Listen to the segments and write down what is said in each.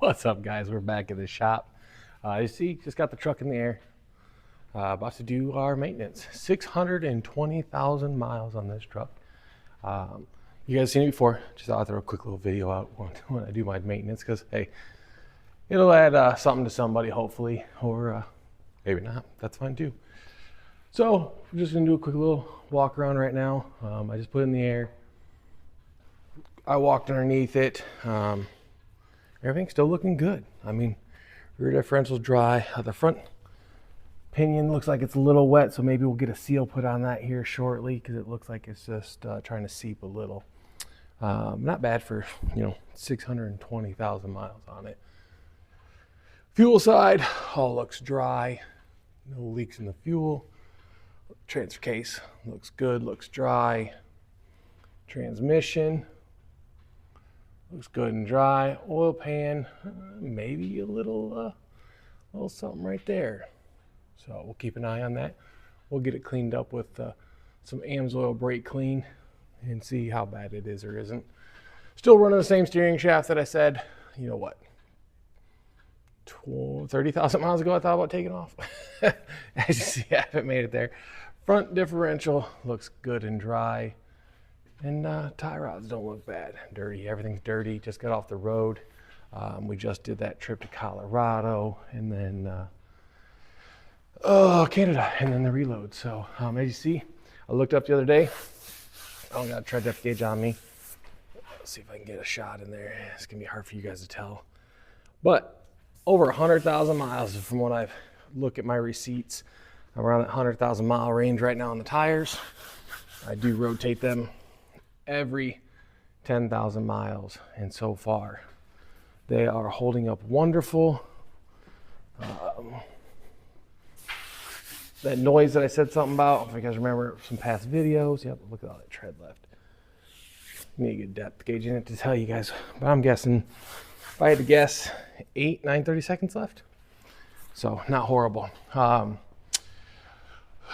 What's up, guys? We're back at the shop. You see, just got the truck in the air. About to do our maintenance. 620,000 miles on this truck. You guys seen it before. Just thought I'd throw a quick little video out when I do my maintenance, because hey, it'll add something to somebody, hopefully, or maybe not. That's fine too. So we're just gonna do a quick little walk around right now. I just put it in the air. I walked underneath it. Everything's still looking good. I mean, rear differential's dry. The front pinion looks like it's a little wet, so maybe we'll get a seal put on that here shortly, because it looks like it's just trying to seep a little. Not bad for, 620,000 miles on it. Fuel side, all looks dry. No leaks in the fuel. Transfer case looks good, looks dry. Transmission looks good and dry. Oil pan, maybe a little something right there. So we'll keep an eye on that. We'll get it cleaned up with some Amsoil brake clean and see how bad it is or isn't. Still running the same steering shaft that I said, 30,000 miles ago I thought about taking off. As you see, I haven't made it there. Front differential looks good and dry. And tie rods don't look bad. Dirty, everything's dirty. Just got off the road. We just did that trip to Colorado and then Canada, and then the reload. So as you see, I looked up the other day. I don't got a tread depth gauge on me. Let's see if I can get a shot in there. It's gonna be hard for you guys to tell. But over 100,000 miles from when I've looked at my receipts. I'm around that 100,000 mile range right now on the tires. I do rotate them every 10,000 miles, and so far they are holding up wonderful. That noise that I said something about, if you guys remember some past videos, yep, look at all that tread left. Need a good depth gauge in it to tell you guys, but I'm guessing, if I had to guess, 930 seconds left. So not horrible.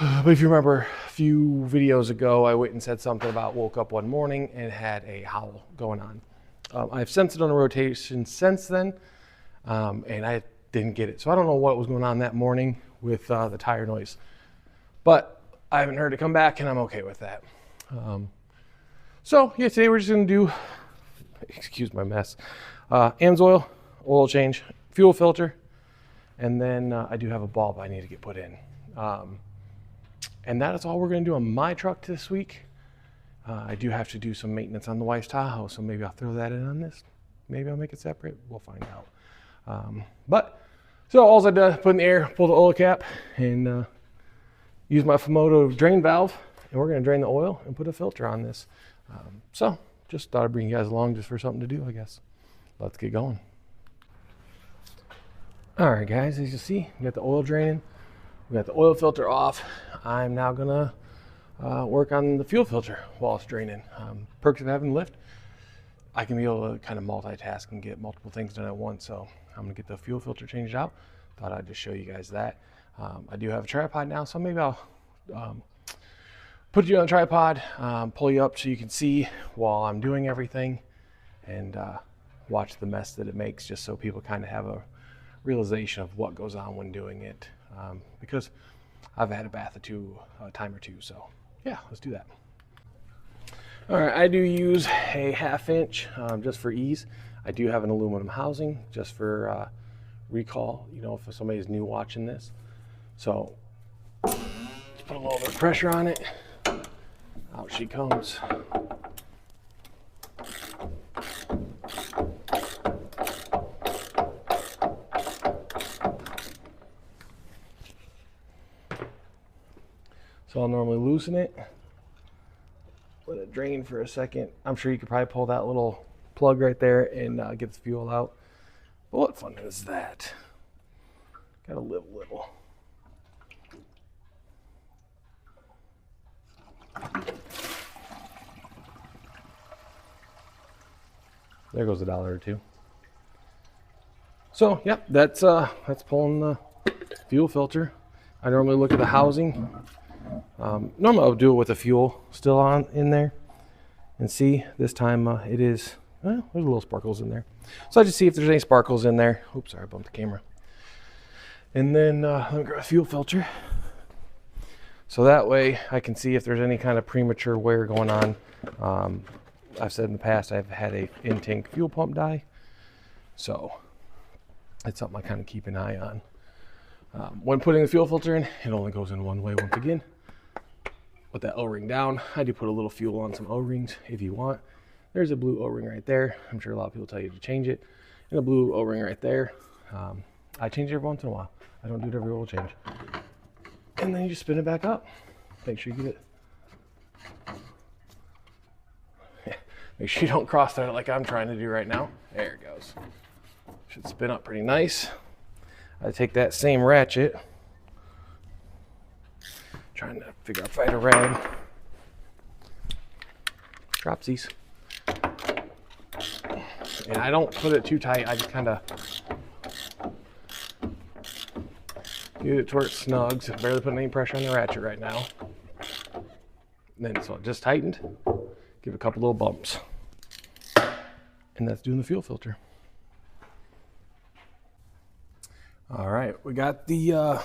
But if you remember a few videos ago, I went and said something about woke up one morning and had a howl going on. I've sensed it on the rotation since then, and I didn't get it. So I don't know what was going on that morning with the tire noise, but I haven't heard it come back, and I'm okay with that. So yeah, today we're just gonna do, excuse my mess, Amsoil, oil change, fuel filter, and then I do have a bulb I need to get put in. And that is all we're going to do on my truck this week. I do have to do some maintenance on the wife's Tahoe, so maybe I'll throw that in on this. Maybe I'll make it separate. We'll find out. So all I did, put in the air, pull the oil cap, and use my Fumoto drain valve, and we're going to drain the oil and put a filter on this. So just thought I'd bring you guys along just for something to do, I guess. Let's get going. All right, guys, as you see, we got the oil draining. We got the oil filter off. I'm now gonna work on the fuel filter while it's draining. Perks of having lift, I can be able to kind of multitask and get multiple things done at once. So I'm gonna get the fuel filter changed out. Thought I'd just show you guys that. I do have a tripod now, so maybe I'll put you on a tripod, pull you up so you can see while I'm doing everything, and watch the mess that it makes, just so people kind of have a realization of what goes on when doing it. Because I've had a bath a time or two, so yeah, let's do that. All right, I do use a 1/2 inch just for ease. I do have an aluminum housing just for recall, if somebody's new watching this. So let's put a little bit of pressure on it. Out she comes. So I'll normally loosen it, let it drain for a second. I'm sure you could probably pull that little plug right there and get the fuel out. But what fun is that? Gotta live a little. There goes $1 or $2. So yep, that's pulling the fuel filter. I normally look at the housing. Normally I'll do it with the fuel still on in there, and see, this time it is well, there's little sparkles in there. So I just see if there's any sparkles in there. Oops, sorry, I bumped the camera. And then let me grab a fuel filter. So that way I can see if there's any kind of premature wear going on. I've said in the past I've had a in-tank fuel pump die. So it's something I kind of keep an eye on. When putting the fuel filter in, it only goes in one way once again. Put that O-ring down. I do put a little fuel on some O-rings if you want. There's a blue O-ring right there. I'm sure a lot of people tell you to change it. And a blue O-ring right there. I change it every once in a while. I don't do it every oil change. And then you just spin it back up. Make sure you get it. Make sure you don't cross thread it like I'm trying to do right now. There it goes. Should spin up pretty nice. I take that same ratchet. Trying to figure out if I had a rag. Dropsies. And I don't put it too tight. I just kind of get it to where it snugs. I'm barely putting any pressure on the ratchet right now. And then so it just tightened. Give it a couple little bumps. And that's doing the fuel filter. All right, we got the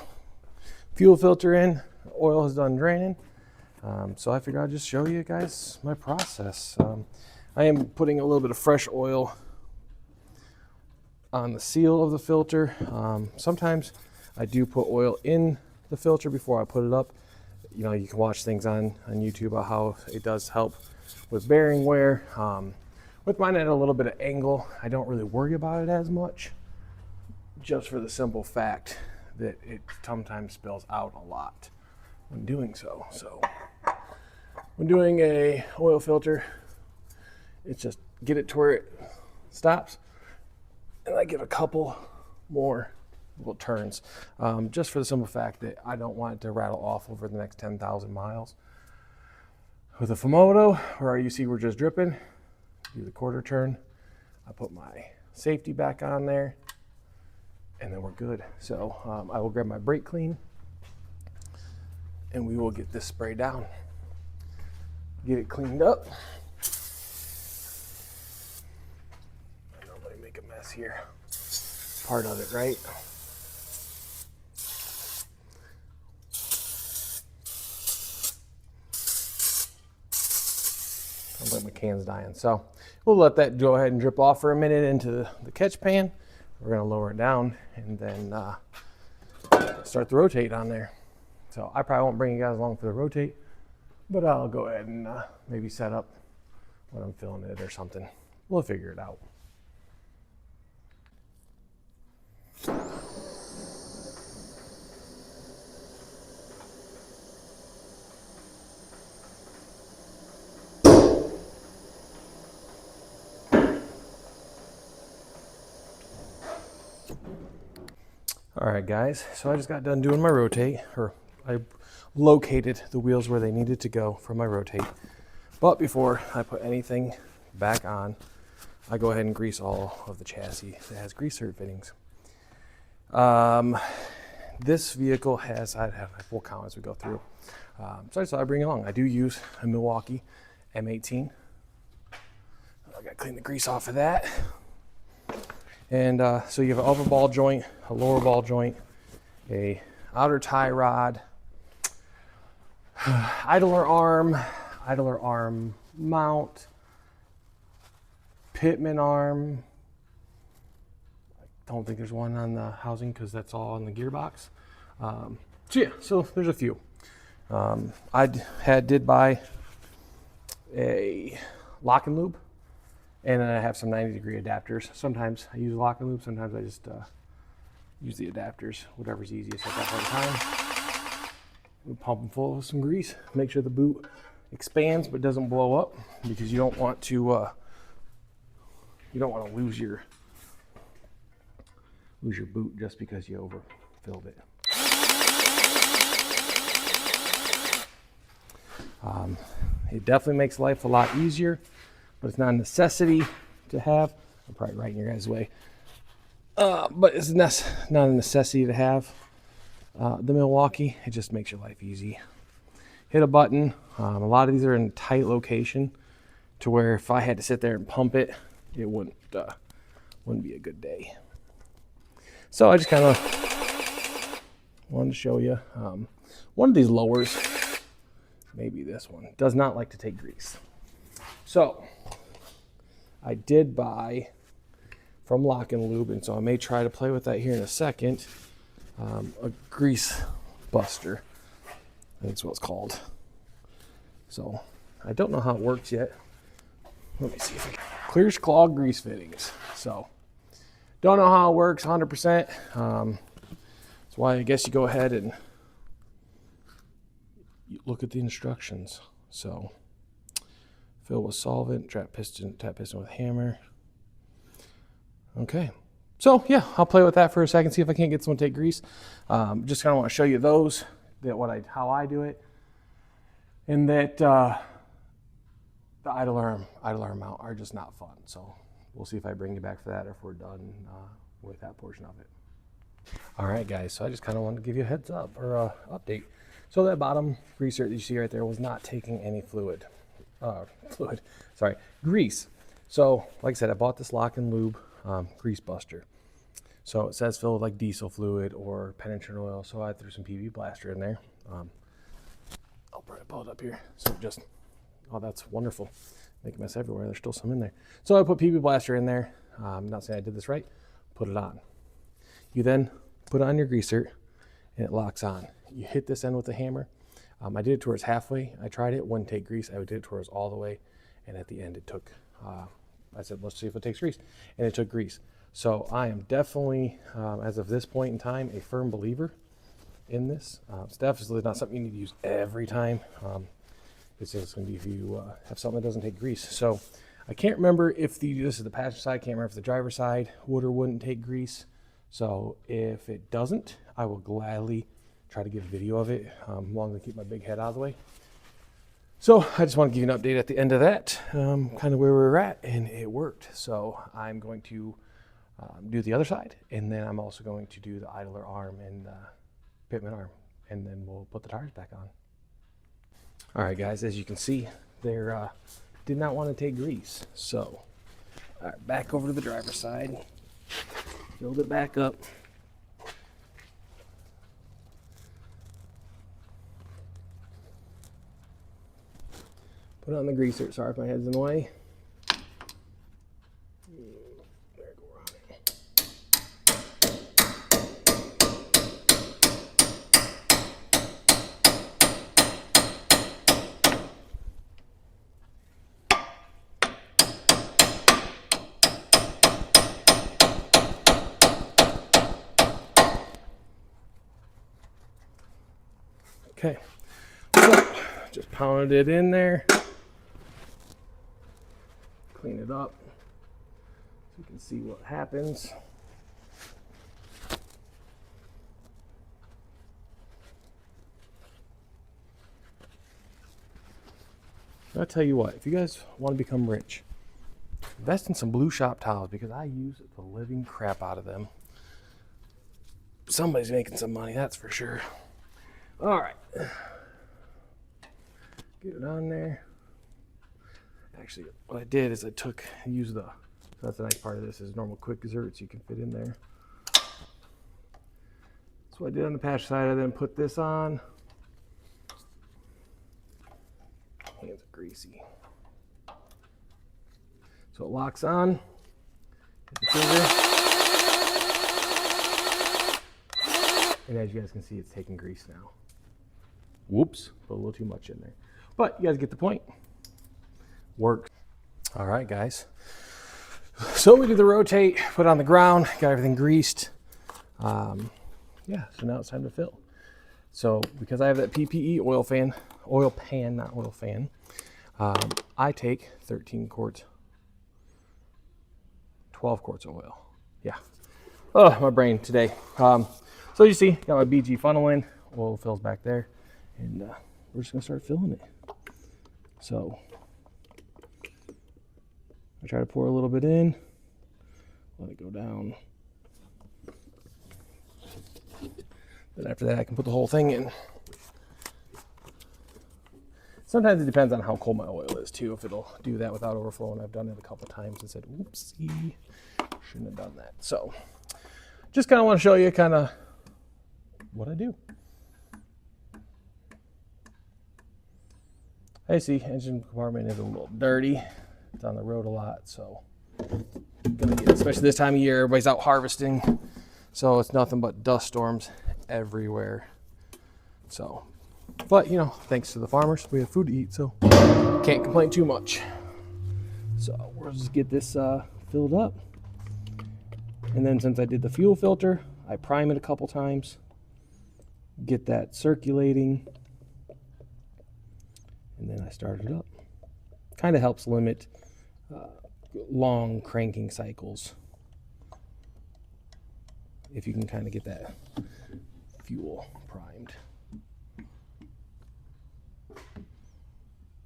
fuel filter in. Oil is done draining. So I figured I'd just show you guys my process. I am putting a little bit of fresh oil on the seal of the filter. Sometimes I do put oil in the filter before I put it up. You know, you can watch things on YouTube about how it does help with bearing wear. With mine at a little bit of angle, I don't really worry about it as much, just for the simple fact that it sometimes spills out a lot when doing so. So when doing a oil filter, it's just get it to where it stops, and I give a couple more little turns, just for the simple fact that I don't want it to rattle off over the next 10,000 miles. With a Fumoto, where you see we're just dripping, do the quarter turn. I put my safety back on there, and then we're good. So I will grab my brake clean, and we will get this spray down. Get it cleaned up. Nobody make a mess here. Part of it, right? I'll let my can's dying. So we'll let that go ahead and drip off for a minute into the catch pan. We're gonna lower it down and then start the rotate on there. So I probably won't bring you guys along for the rotate, but I'll go ahead and maybe set up when I'm filling it or something. We'll figure it out. All right, guys, so I just got done doing my rotate, or I located the wheels where they needed to go for my rotate. But before I put anything back on, I go ahead and grease all of the chassis that has grease cert fittings. This vehicle has, I have a full count as we go through. So I thought I'd bring it along. I do use a Milwaukee M18. I gotta clean the grease off of that. And so you have an upper ball joint, a lower ball joint, a outer tie rod, idler arm mount, pitman arm. I don't think there's one on the housing because that's all in the gearbox. So yeah, so there's a few. I did buy a LockNLube. And then I have some 90-degree adapters. Sometimes I use LockNLube, sometimes I just use the adapters, whatever's easiest at that point in time. We'll pump them full of some grease. Make sure the boot expands but doesn't blow up, because you don't want to lose your boot just because you overfilled it. It definitely makes life a lot easier, but it's not a necessity to have. I'm probably right in your guys' way. But it's not a necessity to have the Milwaukee. It just makes your life easy. Hit a button. A lot of these are in a tight location to where if I had to sit there and pump it, it wouldn't be a good day. So I just kind of wanted to show you. One of these lowers, maybe this one, does not like to take grease. So I did buy from LockNLube, and so I may try to play with that here in a second, a grease buster. I think that's what it's called. So I don't know how it works yet. Let me see if I can. Clears clog grease fittings. So don't know how it works 100%. That's why I guess you go ahead and you look at the instructions. So fill with solvent, tap piston with hammer. Okay. So yeah, I'll play with that for a second, see if I can't get someone to take grease. Just kind of want to show you those, that how I do it, and that the idle arm mount are just not fun. So we'll see if I bring you back for that, or if we're done with that portion of it. All right, guys. So I just kind of wanted to give you a heads up or update. So that bottom greaser that you see right there was not taking any grease. So like I said, I bought this LockNLube grease buster. So it says fill with like diesel fluid or penetrant oil. So I threw some PB blaster in there. I'll pull it up here. So just, oh, that's wonderful. Make a mess everywhere. There's still some in there. So I put PB blaster in there. I'm not saying I did this right. Put it on. You then put it on your greaser and it locks on. You hit this end with a hammer. I did it towards halfway. I tried it, wouldn't take grease. I did it towards all the way. And at the end it took, I said, let's see if it takes grease. And it took grease. So I am definitely, as of this point in time, a firm believer in this. It's definitely not something you need to use every time. It's just going to be if you have something that doesn't take grease. So I can't remember if this is the passenger side. I can't remember if the driver's side would or wouldn't take grease. So if it doesn't, I will gladly try to give a video of it, as long as I keep my big head out of the way. So I just want to give you an update at the end of that, kind of where we were at, and it worked. So I'm going to do the other side, and then I'm also going to do the idler arm and pitman arm, and then we'll put the tires back on. All right, guys, as you can see, they did not want to take grease. So all right, back over to the driver's side, filled it back up. Put it on the greaser. Sorry if my head's in the way. There, go around it. Okay, so just pounded it in there. Clean it up so you can see what happens. I'll tell you what, if you guys want to become rich, invest in some Blue Shop towels, because I use the living crap out of them. Somebody's making some money, that's for sure. All right, get it on there. Actually, what I did is so that's the nice part of this, is normal quick desserts you can fit in there. That's what I did on the passenger side. I then put this on. Hands are greasy. So it locks on. Hit the trigger. And as you guys can see, it's taking grease now. Whoops, put a little too much in there. But you guys get the point. Works. All right, guys. So we did the rotate, put it on the ground, got everything greased. Yeah, so now it's time to fill. So because I have that PPE oil pan, not oil fan, I take 13 quarts, 12 quarts of oil. Yeah. Oh, my brain today. So you see, got my BG funnel in, oil fills back there, and we're just gonna start filling it. So I try to pour a little bit in, let it go down. Then after that, I can put the whole thing in. Sometimes it depends on how cold my oil is too, if it'll do that without overflowing. I've done it a couple times and said, oopsie, shouldn't have done that. So just kind of want to show you kind of what I do. I see engine compartment is a little dirty. It's on the road a lot, so gonna get, especially this time of year, everybody's out harvesting, so it's nothing but dust storms everywhere. So, but you know, thanks to the farmers, we have food to eat, so can't complain too much. So we'll just get this filled up, and then since I did the fuel filter, I prime it a couple times, get that circulating, and then I start it up. Kind of helps limit long cranking cycles if you can kind of get that fuel primed.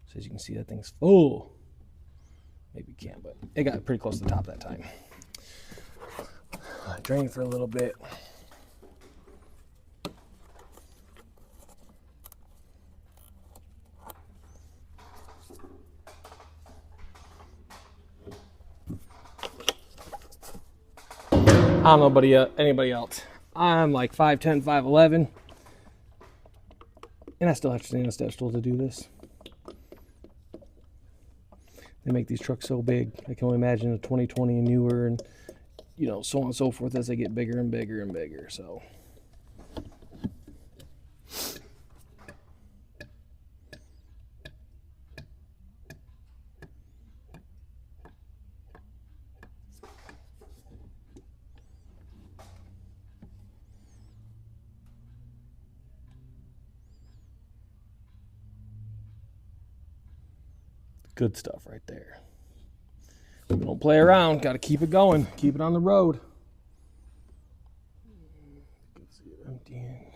So as you can see, that thing's full. Maybe you can't, but it got pretty close to the top that time. Drain for a little bit. I don't know about anybody else. I'm like 5'10", 5'11", and I still have to stand on a step stool to do this. They make these trucks so big. I can only imagine a 2020 and newer, and you know, so on and so forth as they get bigger and bigger and bigger. So. Good stuff right there. We don't play around. Got to keep it going. Keep it on the road. Let's see it emptying.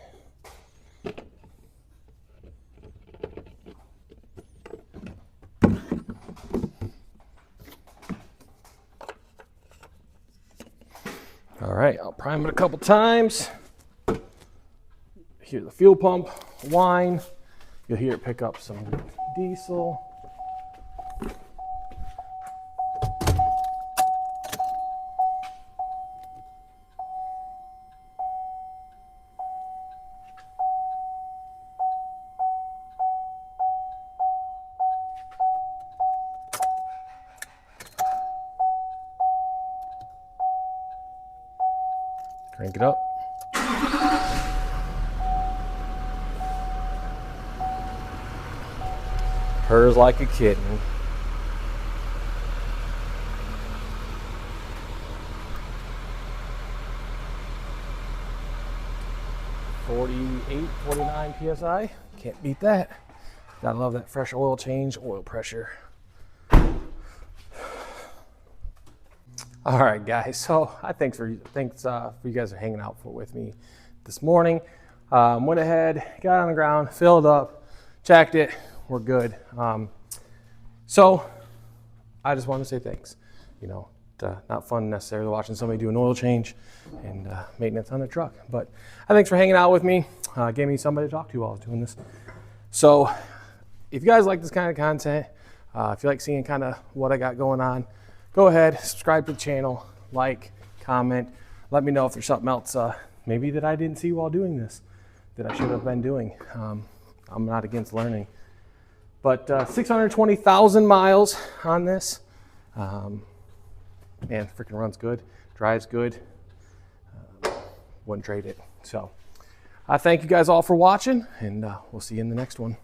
All right, I'll prime it a couple times. Hear the fuel pump whine. You'll hear it pick up some diesel. Crank it up. Purrs like a kitten. $48, $49 PSI. Can't beat that. Gotta love that fresh oil change, oil pressure. All right, guys. So thanks for you guys for hanging out with me this morning. Went ahead, got on the ground, filled up, checked it. We're good. So I just want to say thanks. You know, not fun necessarily watching somebody do an oil change and maintenance on their truck, but thanks for hanging out with me. Gave me somebody to talk to while I was doing this. So if you guys like this kind of content, if you like seeing kind of what I got going on, go ahead, subscribe to the channel, like, comment, let me know if there's something else maybe that I didn't see while doing this that I should have been doing. I'm not against learning. But 620,000 miles on this. Man, freaking runs good, drives good. Wouldn't trade it. So I thank you guys all for watching, and we'll see you in the next one.